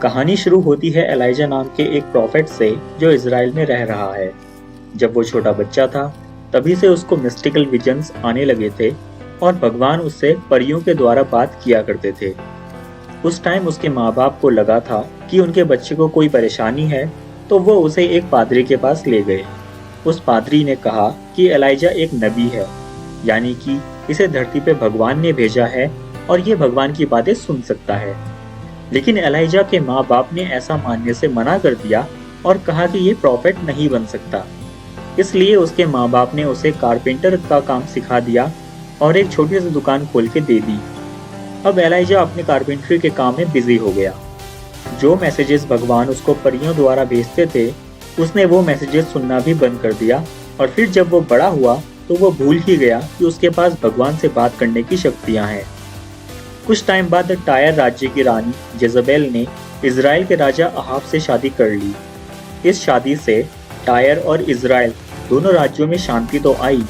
कहानी शुरू होती है एलाइजा नाम के एक प्रॉफिट से जो इज़राइल में रह रहा है। जब वो छोटा बच्चा था तभी से उसको मिस्टिकल विजन्स आने लगे थे और भगवान उससे परियों के द्वारा बात किया करते थे। उस टाइम उसके माँ बाप को लगा था कि उनके बच्चे को कोई परेशानी है, तो वो उसे एक पादरी के पास ले गए। उस पादरी ने कहा कि एलाइजा एक नबी है, यानी कि इसे धरती पे भगवान ने भेजा है और ये भगवान की बातें सुन सकता है। लेकिन एलाइजा के माँ बाप ने ऐसा मानने से मना कर दिया और कहा कि ये प्रॉफिट नहीं बन सकता। इसलिए उसके माँ बाप ने उसे कारपेंटर का काम सिखा दिया और एक छोटी सी दुकान खोल के दे दी। अब एलाइजा अपने कारपेंटरी के काम में बिजी हो गया। जो मैसेजेस भगवान उसको परियों द्वारा भेजते थे, उसने वो मैसेजेस सुनना भी बंद कर दिया और फिर जब वो बड़ा हुआ तो वो भूल ही गया कि उसके पास भगवान से बात करने की शक्तियां हैं। कुछ टाइम बाद टायर राज्य की रानी जेजबेल ने इज़राइल के राजा अहाब से शादी कर ली। इस शादी से टायर और इज़राइल दोनों राज्यों में शांति तो आई,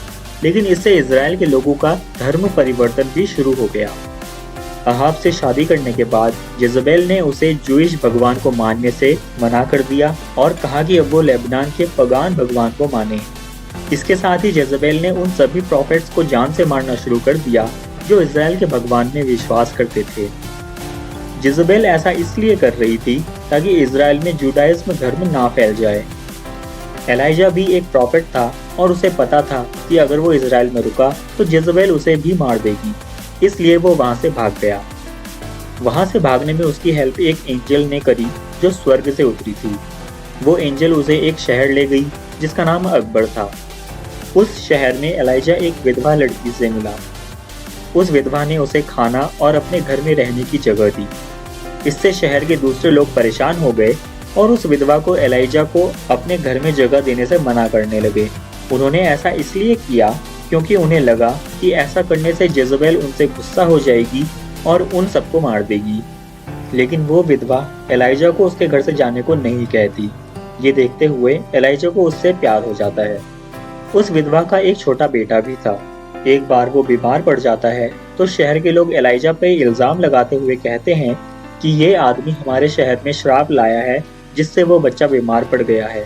लेकिन इससे इज़राइल के लोगों का धर्म परिवर्तन भी शुरू हो गया। अहाब से शादी करने के बाद जेजबेल ने उसे जूइश भगवान को मानने से मना कर दिया और कहा कि अब वो लेबनान के पगान भगवान को माने। इसके साथ ही जेजबेल ने उन सभी प्रॉफिट्स को जान से मारना शुरू कर दिया जो इज़राइल के भगवान में विश्वास करते थे। जेजबेल ऐसा इसलिए कर रही थी ताकि इज़राइल में जुडाइज्म धर्म ना फैल जाए। एलाइजा भी एक प्रॉफिट था और उसे पता था कि अगर वो इज़राइल में रुका तो जेजबेल उसे भी मार देगी, इसलिए वो वहां से भाग गया। वहां से भागने में उसकी हेल्प एक एंजल ने करी जो स्वर्ग से उतरी थी। वो एंजल उसे एक शहर ले गई जिसका नाम अकबर था। उस शहर में एलाइजा एक विधवा लड़की से मिला। उस विधवा ने उसे खाना और अपने घर में रहने की जगह दी। इससे शहर के दूसरे लोग परेशान हो गए और उस विधवा को एलाइजा को अपने घर में जगह देने से मना करने लगे। उन्होंने ऐसा इसलिए किया क्योंकि उन्हें लगा कि ऐसा करने से जेजबेल उनसे गुस्सा हो जाएगी और उन सबको मार देगी। लेकिन वो विधवा एलाइजा को उसके घर से जाने को नहीं कहती। ये देखते हुए एलाइजा को उससे प्यार हो जाता है। उस विधवा का एक छोटा बेटा भी था। एक बार वो बीमार पड़ जाता है तो शहर के लोग एलाइजा पे इल्जाम लगाते हुए कहते हैं कि ये आदमी हमारे शहर में श्राप लाया है जिससे वो बच्चा बीमार पड़ गया है।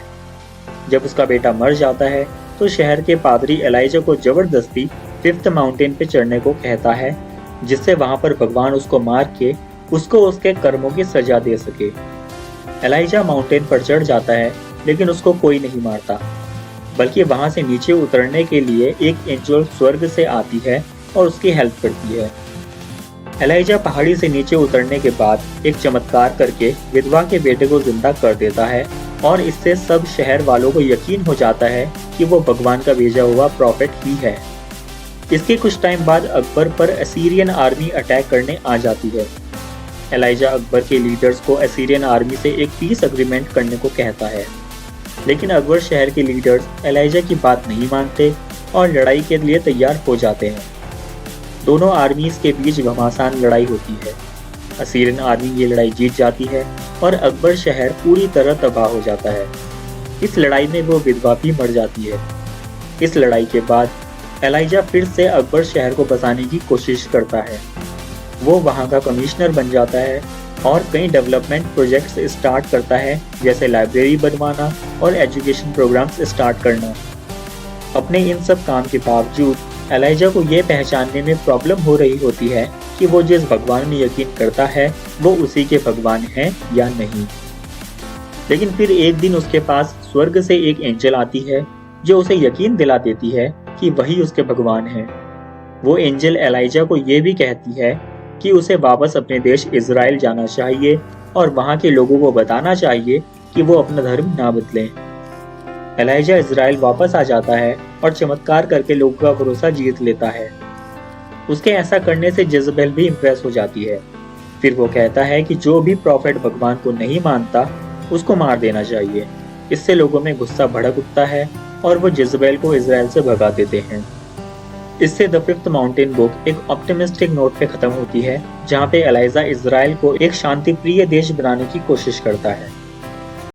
जब उसका बेटा मर जाता है तो शहर के पादरी एलाइजा को जबरदस्ती 5th माउंटेन पे चढ़ने को कहता है, जिससे वहां पर भगवान उसको मार के उसको उसके कर्मों की सजा दे सके। एलाइजा माउंटेन पर चढ़ जाता है लेकिन उसको कोई नहीं मारता, बल्कि वहां से नीचे उतरने के लिए एक एंजल स्वर्ग से आती है और उसकी हेल्प करती है। एलाइजा पहाड़ी से नीचे उतरने के बाद एक चमत्कार करके विधवा के बेटे को जिंदा कर देता है और इससे सब शहर वालों को यकीन हो जाता है कि वो भगवान का भेजा हुआ प्रॉफिट ही है। इसके कुछ टाइम बाद अकबर पर असीरियन आर्मी अटैक करने आ जाती है। एलाइजा अकबर के लीडर्स को असीरियन आर्मी से एक पीस अग्रीमेंट करने को कहता है, लेकिन अकबर शहर के लीडर्स एलाइजा की बात नहीं मानते और लड़ाई के लिए तैयार हो जाते हैं। दोनों आर्मीज के बीच घमासान लड़ाई होती है। असीरियन आर्मी ये लड़ाई जीत जाती है और अकबर शहर पूरी तरह तबाह हो जाता है। इस लड़ाई में वो विधवा भी मर जाती है। इस लड़ाई के बाद एलाइजा फिर से अकबर शहर को बसाने की कोशिश करता है। वो वहाँ का कमिश्नर बन जाता है और कई डेवलपमेंट प्रोजेक्ट्स स्टार्ट करता है, जैसे लाइब्रेरी बनवाना और एजुकेशन प्रोग्राम्स स्टार्ट करना। अपने इन सब काम के बावजूद एलाइजा को ये पहचानने में प्रॉब्लम हो रही होती है कि वो जिस भगवान में यकीन करता है वो उसी के भगवान हैं या नहीं। लेकिन फिर एक दिन उसके पास स्वर्ग से एक एंजल आती है जो उसे यकीन दिला देती है कि वही उसके भगवान हैं। वो एंजल एलाइजा को ये भी कहती है कि उसे वापस अपने देश इज़राइल जाना चाहिए और वहाँ के लोगों को बताना चाहिए कि वो अपना धर्म ना बदलें। एलाइजा इज़राइल वापस आ जाता है और चमत्कार करके लोगों का भरोसा जीत लेता है। उसके ऐसा करने से जेजबेल भी इम्प्रेस हो जाती है। फिर वो कहता है कि जो भी प्रॉफिट भगवान को नहीं मानता उसको मार देना चाहिए। इससे लोगों में गुस्सा भड़क उठता है और वो जेजबेल को इज़राइल से भगा देते हैं। इससे द 5th माउंटेन बुक एक ऑप्टिमिस्टिक नोट पे खत्म होती है, जहाँ पे एलाइजा इज़राइल को एक शांति प्रिय देश बनाने की कोशिश करता है।